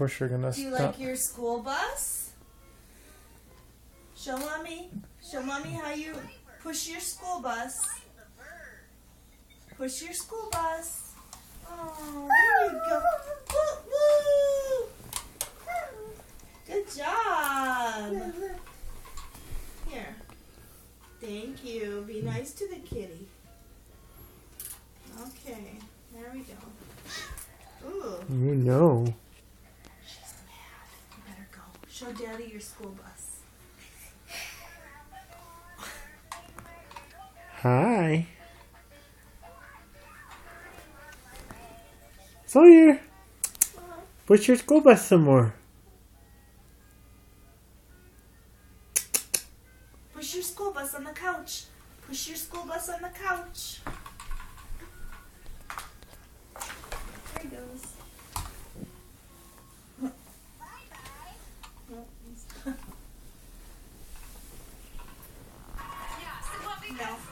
course you're gonna Do you stop. like your school bus? Show mommy. Show mommy how you push your school bus. Push your school bus. Oh, there you go. Woo, woo. Good job. Here. Thank you. Be nice to the kitty. Okay. There we go. Ooh. You know. She's mad. You better go. Show Daddy your school bus. Hi. Sawyer, push your school bus some more. Push your school bus on the couch. Push your school bus on the couch. There he goes. No.